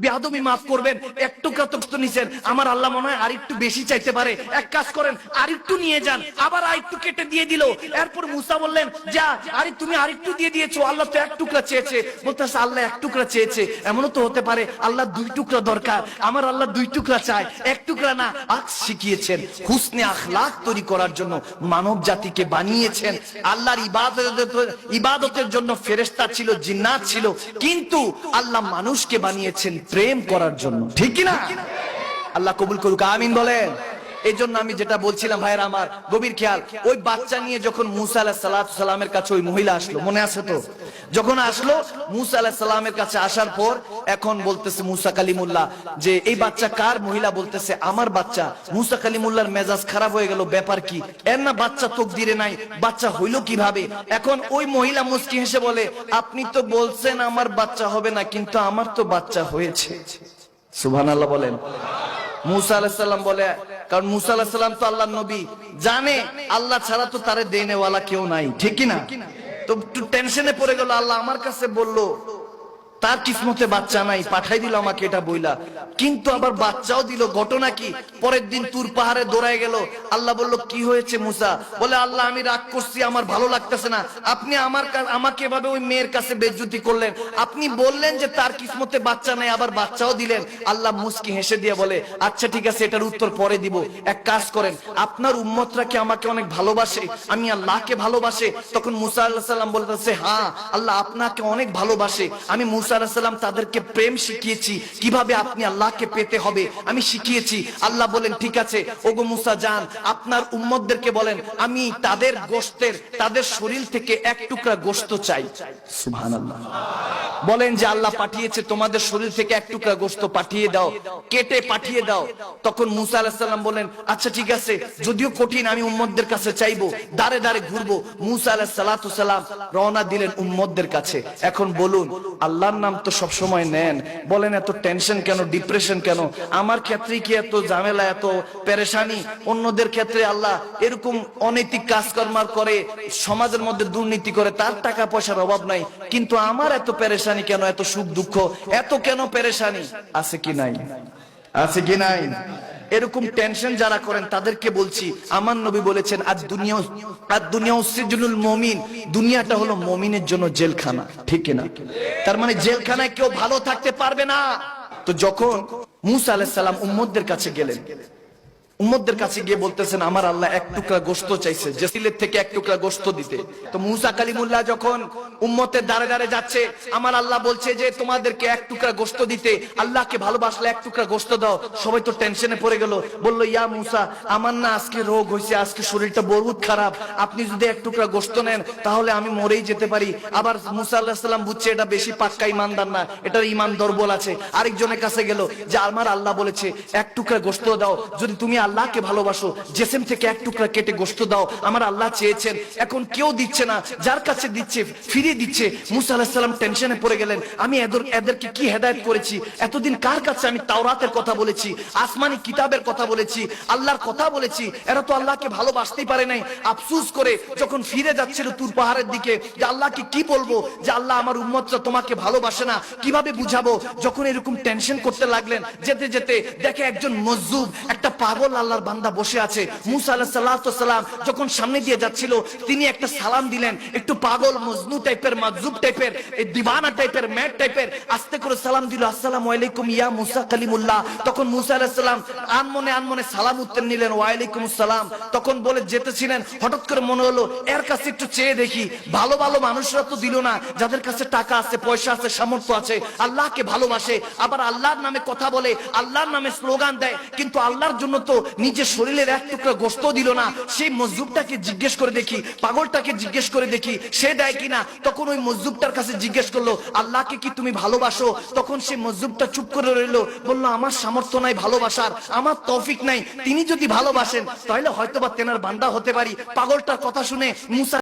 বেয়াদবি মাফ করবেন, এক টুকরা তো নিছেন, আমার আল্লাহ মনে হয় আরেকটু বেশি চাইতে পারে, এক কাজ করেন আরেকটু নিয়ে যান, আবার আরেকটু কেটে দিয়ে দিল। এরপর মুসা বললেন যা, আরে তুমি আরেকটু দিয়ে দিয়েছো, আল্লাহ তো এক টুকরা চেয়েছে। বলতেছে আল্লাহ এক টুকরা চেয়েছে, এমনও তো হতে পারে আল্লাহ দুই টুকরা দরকার, আমার আল্লাহ দুই টুকরা চায়, এক টুকরা না। শিখিয়েছেন হুসনে আখলাক তৈরি করার জন্য মানব জাতিকে বানিয়েছেন। আল্লাহর ইবাদতের জন্য ফেরেশতা ছিল, জিন্নাত ছিল, কিন্তু আল্লাহ মানুষকে বানিয়েছেন প্রেম করার জন্য, ঠিক কি না? আল্লাহ কবুল করুক, আমিন বলেন। এই জন্য আমি যেটা বলছিলাম ভাইয়ের আমার, গভীর খেয়াল, ওই বাচ্চা নিয়ে যখন মুসা আলাইহিস সালামের কাছে ওই মহিলা আসলো, মনে আছে তো? যখন আসলো মুসা আলাইহিস সালামের কাছে আসার পর এখন বলতেছে মুসা কালিমুল্লাহ যে এই বাচ্চা কার? মহিলা বলতেছে আমার বাচ্চা। মুসা কালিমুল্লাহর মেজাজ খারাপ হয়ে গেল, ব্যাপার কি? এর না বাচ্চা তকদিরে নাই, বাচ্চা হইলো কিভাবে? এখন ওই মহিলা মুস্কি হেসে বলে আপনি তো বলছেন আমার বাচ্চা হবে না, কিন্তু আমার তো বাচ্চা হয়েছে। সুবহানাল্লাহ বলেন। মুসা আলাইহিস সালাম বলে, কারণ মুসা আলাইহিস সালাম তো আল্লাহর নবী, জানে আল্লাহ ছাড়া তো তারে দেনেওয়ালা কেউ নাই, ঠিক কি না? তো একটু টেনশনে পড়ে গেল, আল্লাহ আমার কাছে বললো তার কিসমতে বাচ্চা নাই, পাঠাই দিল আমাকে এটা বইলা, কিন্তু আবার বাচ্চাও দিল। ঘটনা কি? পরের দিন তুর পাহাড়ে দৌড়ায় গেল। আল্লাহ বলল কি হয়েছে মুসা? বলে আল্লাহ আমি রাগ করছি, আমার ভালো লাগতেছে না, আপনি আমাকে এভাবে ওই মেয়ের কাছে বেজ্জতি করলেন, আপনি বললেন যে তার কিসমতে বাচ্চা নাই, আবার বাচ্চাও দিলেন। আল্লাহ মুস্কি হেসে দিয়ে বলে আচ্ছা ঠিক আছে, এটার উত্তর পরে দিব, এক কাজ করেন, আপনার উম্মতরা কি আমাকে অনেক ভালোবাসে, আমি আল্লাহকে ভালোবাসে? তখন মুসা আলাইহিস সালাম বলতেছে হ্যাঁ আল্লাহ আপনাকে অনেক ভালোবাসে, আমি মুসা আলাইহিস সালাম তাদেরকে প্রেম শিখিয়েছি, কিভাবে আপনি আল্লাহকে পেতে হবে আমি শিখিয়েছি। আল্লাহ বলেন ঠিক আছে, ওগো মুসা যান, আপনার উম্মতদেরকে বলেন আমি তাদের গোশতের, তাদের শরীর থেকে এক টুকরা গোশত চাই। সুবহানাল্লাহ বলেন যে আল্লাহ পাঠিয়েছে, তোমাদের শরীর থেকে এক টুকরা গোশত পাঠিয়ে দাও, কেটে পাঠিয়ে দাও। তখন মুসা আলাইহিস সালাম বলেন আচ্ছা ঠিক আছে, যদিও কঠিন আমি উম্মতদের কাছে চাইবো, দাঁড়ে দাঁড়ে ঘুরবো। মুসা আলাইহিস সালাম রওনা দিলেন উম্মতদের কাছে। এখন বলুন আল্লাহর নাম তো সব সময় নেন, বলেন এত টেনশন কেন, ডিপ্রেশন কেন? আমার ক্ষেত্রে কি এত ঝামেলা, এত পেরেশানি? অন্যদের ক্ষেত্রে আল্লাহ এরকম অনৈতিক কাজকর্ম করে, সমাজের মধ্যে দুর্নীতি করে, তার টাকা পয়সার অভাব নাই, কিন্তু আমার এত পেরেশানি কেন, এত সুখ দুঃখ, এত কেন পেরেশানি? আছে কি নাই? আছে কি নাই? এরকম টেনশন যারা করেন তাদেরকে বলছি, আমার নবী বলেছেন আদ-দুনিয়া সিজনুল মুমিন, দুনিয়াটা হলো মুমিনের জন্য জেলখানা, ঠিক না? তার মানে জেলখানায় কেউ ভালো থাকতে পারবে না। তো যখন মুসা আলাইহিস সালাম উম্মতদের কাছে গেলেন, উম্মতদের কাছে গিয়ে বলতেছেন আমার আল্লাহ এক টুকরা গোশত চাইছে, জেসিলের থেকে এক টুকরা গোশত দিতে। তো মুসা কালিমুল্লাহ যখন উম্মতের দাঁড়ে দাঁড়ে যাচ্ছে, আমার আল্লাহ বলছে যে তোমাদেরকে এক টুকরা গোশত দিতে, আল্লাহকে ভালোবাসলে এক টুকরা গোশত দাও। সবাই তো টেনশনে পড়ে গেল, বলল ইয়া মুসা আমার না আজকে রোগ হয়েছে, আজকে শরীরটা বহুত খারাপ, আপনি যদি এক টুকরা গোশত নেন তাহলে আমি মরেই যেতে পারি। আবার মুসা আলাইহিস সালাম বুঝছে এটা বেশি পাক্কা ইমানদার না, এটার ইমান দুর্বল আছে। আরেকজনের কাছে গেল যে আমার আল্লাহ বলেছে এক টুকরা গোশত দাও, যদি তুমি আল্লাহকে ভালোবাসো জেসেম থেকে এক টুকরা কেটে গোশত দাও, আমার আল্লাহ চেয়েছেন। এখন কেউ দিচ্ছে না, যার কাছে দিচ্ছে ফিরিয়ে দিচ্ছে। মুসা আলাইহিস সালাম টেনশনে পড়ে গেলেন, আমি এদেরকে কি হেদায়েত করেছি? এতদিন কার কাছে আমি তাওরাতের কথা বলেছি, আসমানি কিতাবের কথা বলেছি, আল্লাহর কথা বলেছি, এরা তো আল্লাহকে ভালোবাসতেই পারে নাই। আফসোস করে যখন ফিরে যাচ্ছিল তুর পাহাড়ের দিকে, যে আল্লাহকে কি বলবো যে আল্লাহ আমার উম্মতরা তোমাকে ভালোবাসে না, কিভাবে বুঝাবো? যখন এরকম টেনশন করতে লাগলেন, যেতে যেতে দেখে একজন মজজুব, একটা পাগল আল্লাহর বান্দা বসে আছে। মুসা আলাইহিস সালাম যখন সামনে দিয়ে যাচ্ছিল, তিনি একটা সালাম দিলেন, একটু পাগল মজনু টাইপের, মাজুব টাইপের, এই দিওয়ানা টাইপের, ম্যাড টাইপের, আস্তে করে সালাম দিল, আসসালামু আলাইকুম ইয়া মুসা কালিমুল্লাহ। তখন মুসা আলাইহিস সালাম আনমনে সালাম উত্তর নিলেন, ওয়া আলাইকুম আসসালাম। তখন বলে যেতেছিলেন, হঠাৎ করে মনে হলো এর কাছে একটু চেয়ে দেখি, ভালো ভালো মানুষরা তো দিল না, যাদের কাছে টাকা আছে, পয়সা আছে, সামর্থ্য আছে, আল্লাহকে ভালোবাসে, আবার আল্লাহর নামে কথা বলে, আল্লাহর নামে স্লোগান দেয়, কিন্তু আল্লাহর জন্য তো নিজের শরীরের এক টুকরা গোশত দিল না। সেই মজজুবটাকে জিজ্ঞেস করে দেখি, পাগলটাকে জিজ্ঞেস করে দেখি সে দেয় কিনা। তখন ওই মজজুবটার কাছে জিজ্ঞেস করলো আল্লাহকে কি তুমি ভালোবাসো? তখন সেই মজজুবটা চুপ করে রইলো, বললো আমার সামর্থ্য নাই ভালোবাসার, আমার তৌফিক নাই, তিনি যদি ভালোবাসেন তাহলে হয়তোবা তেনার বান্দা হতে পারি। পাগলটার কথা শুনে মুসা